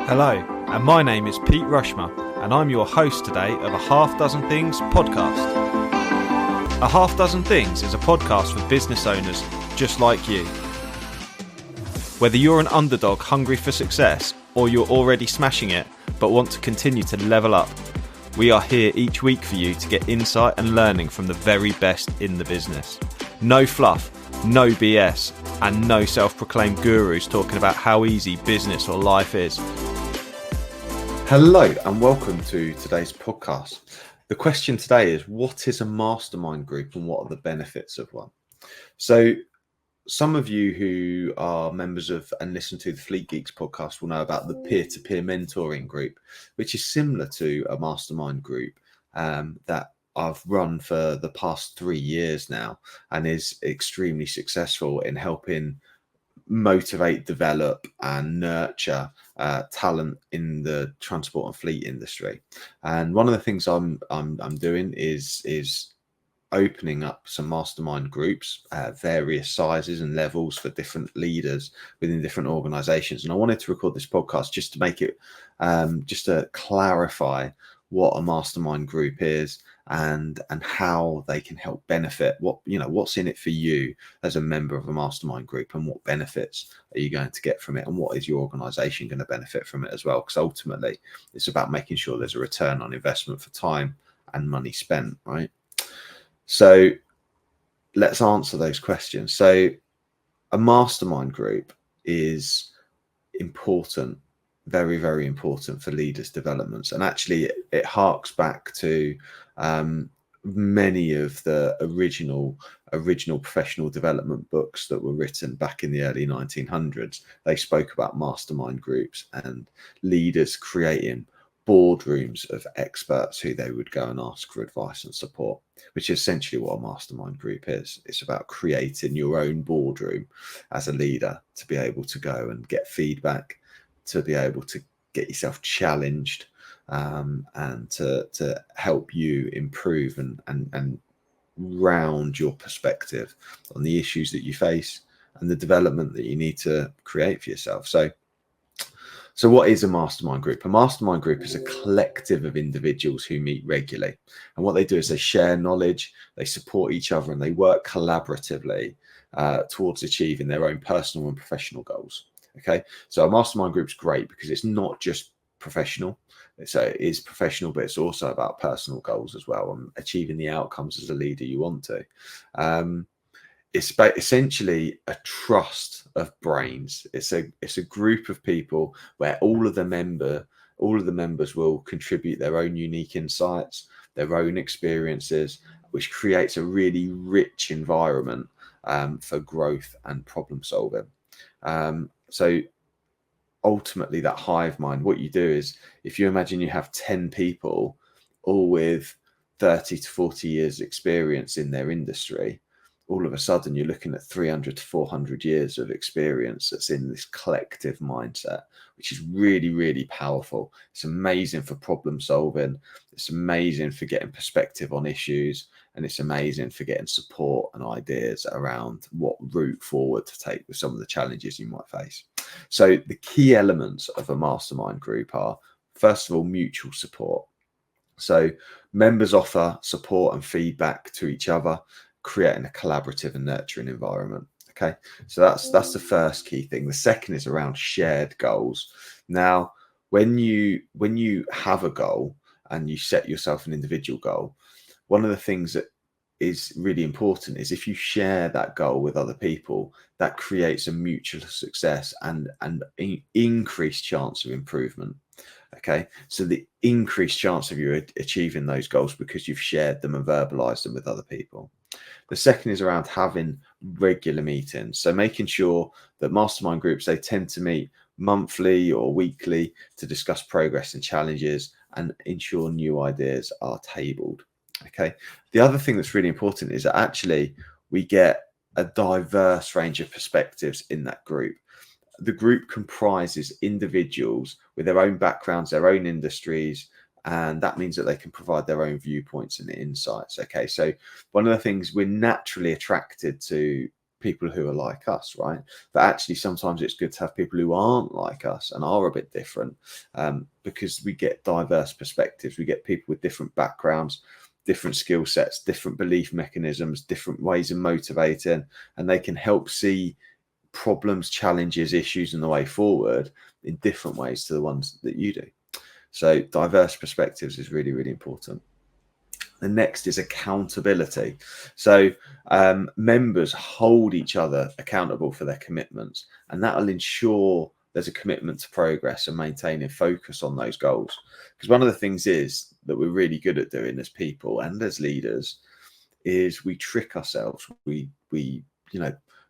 Hello, and my name is Pete Rushmer, and I'm your host today of A Half Dozen Things podcast. A Half Dozen Things is a podcast for business owners just like you. Whether you're an underdog hungry for success, or you're already smashing it but want to continue to level up, we are here each week for you to get insight and learning from the very best in the business. No fluff, no BS, and no self-proclaimed gurus talking about how easy business or life is. Hello and welcome to today's podcast. The question today is, what is a mastermind group and what are the benefits of one? So some of you who are members of and listen to the Fleet Geeks podcast will know about the peer-to-peer mentoring group, which is similar to a mastermind group that I've run for the past 3 years now and is extremely successful in helping motivate, develop and nurture talent in the transport and fleet industry. And one of the things I'm doing is opening up some mastermind groups, various sizes and levels for different leaders within different organizations. And I wanted to record this podcast just to make it just to clarify what a mastermind group is and how they can help benefit what's in it for you as a member of a mastermind group, and what benefits are you going to get from it, and what is your organization going to benefit from it as well, because ultimately it's about making sure there's a return on investment for time and money spent, right? So let's answer those questions. So a mastermind group is important, very, very important for leaders' developments. And actually it harks back to many of the original professional development books that were written back in the early 1900s. They spoke about mastermind groups and leaders creating boardrooms of experts who they would go and ask for advice and support, which is essentially what a mastermind group is. It's about creating your own boardroom as a leader to be able to go and get feedback, to be able to get yourself challenged, and to help you improve and round your perspective on the issues that you face and the development that you need to create for yourself. So what is a mastermind group? A mastermind group is a collective of individuals who meet regularly. And what they do is they share knowledge, they support each other, and they work collaboratively towards achieving their own personal and professional goals. Okay, so a mastermind group is great because it's not just professional. So it is professional, but it's also about personal goals as well, and achieving the outcomes as a leader you want to. It's essentially a trust of brains. It's a group of people where all of the members will contribute their own unique insights, their own experiences, which creates a really rich environment for growth and problem solving. So ultimately, that hive mind, what you do is, if you imagine you have 10 people all with 30 to 40 years experience in their industry, all of a sudden you're looking at 300 to 400 years of experience that's in this collective mindset, which is really, really powerful. It's amazing for problem solving. It's amazing for getting perspective on issues. And it's amazing for getting support and ideas around what route forward to take with some of the challenges you might face. So the key elements of a mastermind group are, first of all, mutual support. So members offer support and feedback to each other, creating a collaborative and nurturing environment. Okay, so that's the first key thing. The second is around shared goals. Now, when you have a goal and you set yourself an individual goal, one of the things that is really important is if you share that goal with other people, that creates a mutual success and increased chance of improvement. Okay, so the increased chance of you achieving those goals because you've shared them and verbalized them with other people. The second is around having regular meetings. So making sure that mastermind groups, they tend to meet monthly or weekly to discuss progress and challenges and ensure new ideas are tabled. Okay. The other thing that's really important is that actually we get a diverse range of perspectives in that group. The group comprises individuals with their own backgrounds, their own industries, and that means that they can provide their own viewpoints and insights. Okay, so one of the things, we're naturally attracted to people who are like us, right? But actually sometimes it's good to have people who aren't like us and are a bit different, because we get diverse perspectives. We get people with different backgrounds, different skill sets, different belief mechanisms, different ways of motivating, and they can help see problems, challenges, issues, and the way forward in different ways to the ones that you do. So diverse perspectives is really, really important. The next is accountability. So members hold each other accountable for their commitments, and that will ensure there's a commitment to progress and maintaining focus on those goals. Because one of the things is that we're really good at doing as people and as leaders is we trick ourselves. We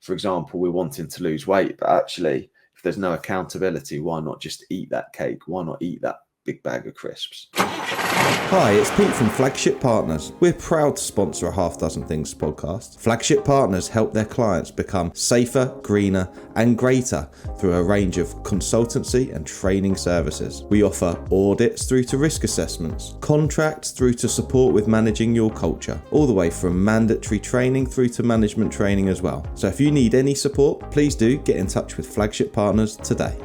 for example, we're wanting to lose weight, but actually, if there's no accountability, why not just eat that cake? Why not eat that big bag of crisps? Hi, it's Pete from Flagship Partners. We're proud to sponsor a Half Dozen Things podcast. Flagship Partners help their clients become safer, greener, and greater through a range of consultancy and training services. We offer audits through to risk assessments, contracts through to support with managing your culture, all the way from mandatory training through to management training as well. So if you need any support, please do get in touch with Flagship Partners today.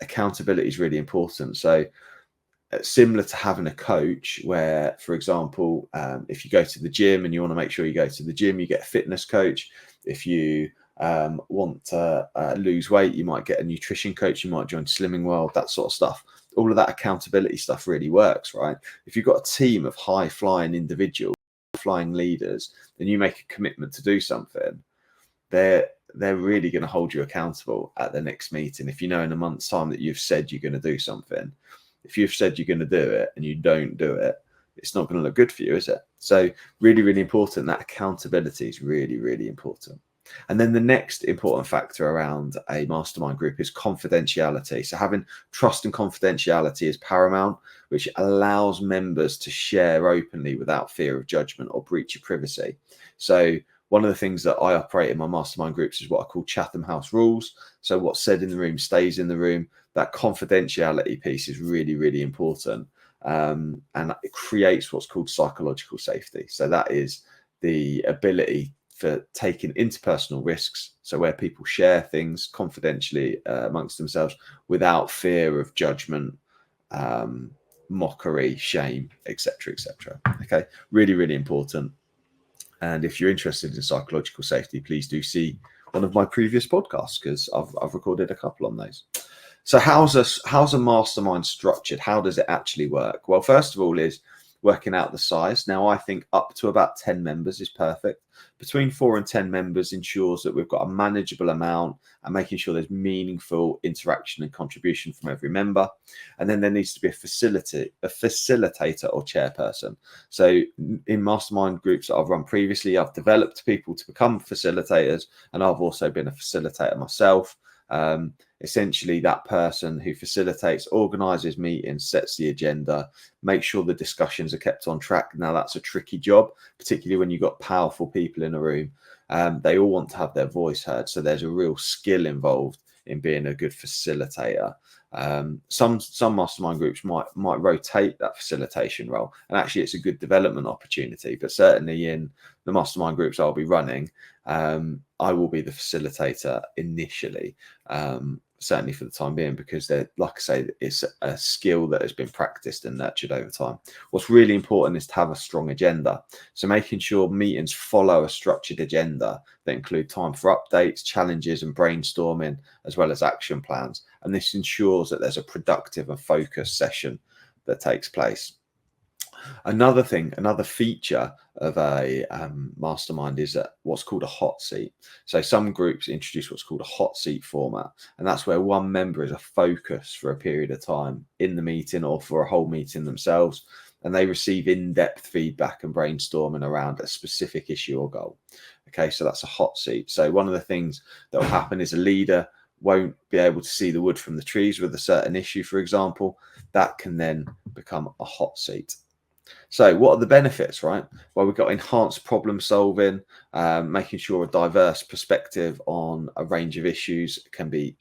Accountability is really important. So similar to having a coach where, for example, if you go to the gym and you want to make sure you go to the gym, you get a fitness coach. If you want to lose weight, you might get a nutrition coach, you might join Slimming World, that sort of stuff. All of that accountability stuff really works, right? If you've got a team of high flying individuals, flying leaders, and you make a commitment to do something, they're really going to hold you accountable at the next meeting. If you know in a month's time that you've said you're going to do something, if you've said you're going to do it and you don't do it, it's not going to look good for you, is it? So really, really important. That accountability is really, really important. And then the next important factor around a mastermind group is confidentiality. So having trust and confidentiality is paramount, which allows members to share openly without fear of judgment or breach of privacy. So one of the things that I operate in my mastermind groups is what I call Chatham House rules. So what's said in the room stays in the room. That confidentiality piece is really, really important. And it creates what's called psychological safety. So that is the ability for taking interpersonal risks. So where people share things confidentially amongst themselves without fear of judgment, mockery, shame, etc., etc. Okay, really, really important. And if you're interested in psychological safety, please do see one of my previous podcasts, because I've recorded a couple on those. So how's a mastermind structured? How does it actually work? Well, first of all is working out the size. Now, I think up to about 10 members is perfect. Between 4 and 10 members ensures that we've got a manageable amount and making sure there's meaningful interaction and contribution from every member. And then there needs to be a facilitator or chairperson. So in mastermind groups that I've run previously, I've developed people to become facilitators, and I've also been a facilitator myself. Essentially, that person who facilitates, organizes meetings, sets the agenda, makes sure the discussions are kept on track. Now, that's a tricky job, particularly when you've got powerful people in a room. They all want to have their voice heard. So there's a real skill involved in being a good facilitator. Some mastermind groups might rotate that facilitation role, and actually it's a good development opportunity. But certainly in the mastermind groups I'll be running, I will be the facilitator initially, certainly for the time being, because they're, like I say, it's a skill that has been practiced and nurtured over time. What's really important is to have a strong agenda. So making sure meetings follow a structured agenda that include time for updates, challenges, and brainstorming, as well as action plans. And this ensures that there's a productive and focused session that takes place. Another feature of a mastermind is what's called a hot seat. So some groups introduce what's called a hot seat format, and that's where one member is a focus for a period of time in the meeting or for a whole meeting themselves, and they receive in-depth feedback and brainstorming around a specific issue or goal. Okay, so that's a hot seat. So one of the things that will happen is a leader won't be able to see the wood from the trees with a certain issue, for example. That can then become a hot seat. So what are the benefits, right? Well, we've got enhanced problem solving, making sure a diverse perspective on a range of issues can be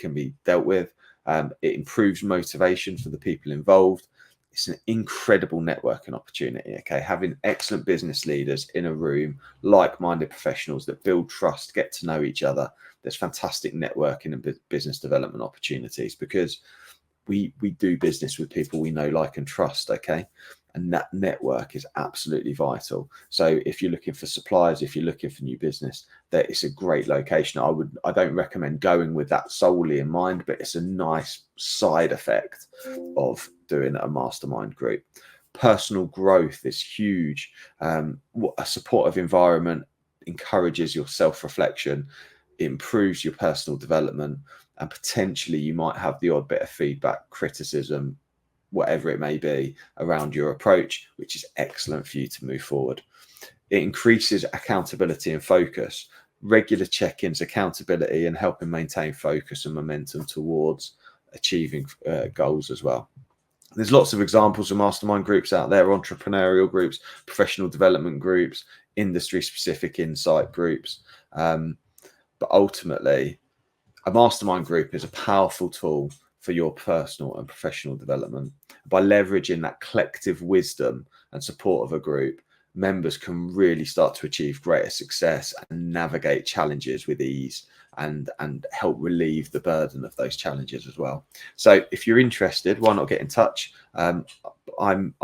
dealt with. It improves motivation for the people involved. It's an incredible networking opportunity, okay? Having excellent business leaders in a room, like-minded professionals that build trust, get to know each other. There's fantastic networking and business development opportunities because we do business with people we know, like, and trust, okay? And that network is absolutely vital. So if you're looking for suppliers, if you're looking for new business, that it's a great location. I don't recommend going with that solely in mind, but it's a nice side effect of doing a mastermind group. Personal growth is huge. A supportive environment encourages your self-reflection, improves your personal development, and potentially you might have the odd bit of feedback, criticism, whatever it may be, around your approach, which is excellent for you to move forward. It increases accountability and focus, regular check-ins, accountability, and helping maintain focus and momentum towards achieving goals as well. There's lots of examples of mastermind groups out there, entrepreneurial groups, professional development groups, industry-specific insight groups. But ultimately, a mastermind group is a powerful tool for your personal and professional development. By leveraging that collective wisdom and support of a group, members can really start to achieve greater success and navigate challenges with ease and help relieve the burden of those challenges as well. So if you're interested, why not get in touch? I'm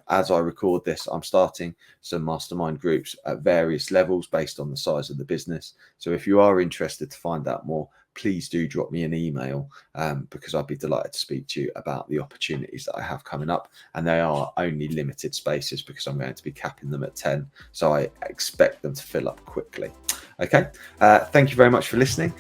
as I record this, I'm starting some mastermind groups at various levels based on the size of the business. So if you are interested to find out more, please do drop me an email because I'd be delighted to speak to you about the opportunities that I have coming up. And they are only limited spaces because I'm going to be capping them at 10. So I expect them to fill up quickly. Okay. Thank you very much for listening.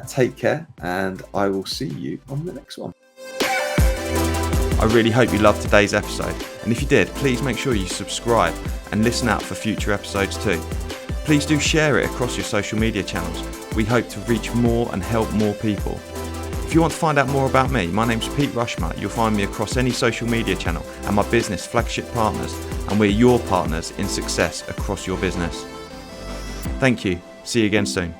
Take care, and I will see you on the next one. I really hope you loved today's episode, and if you did, please make sure you subscribe and listen out for future episodes too. Please do share it across your social media channels. We hope to reach more and help more people. If you want to find out more about me, my name's Pete Rushmer. You'll find me across any social media channel and my business, Flagship Partners, and we're your partners in success across your business. Thank you. See you again soon.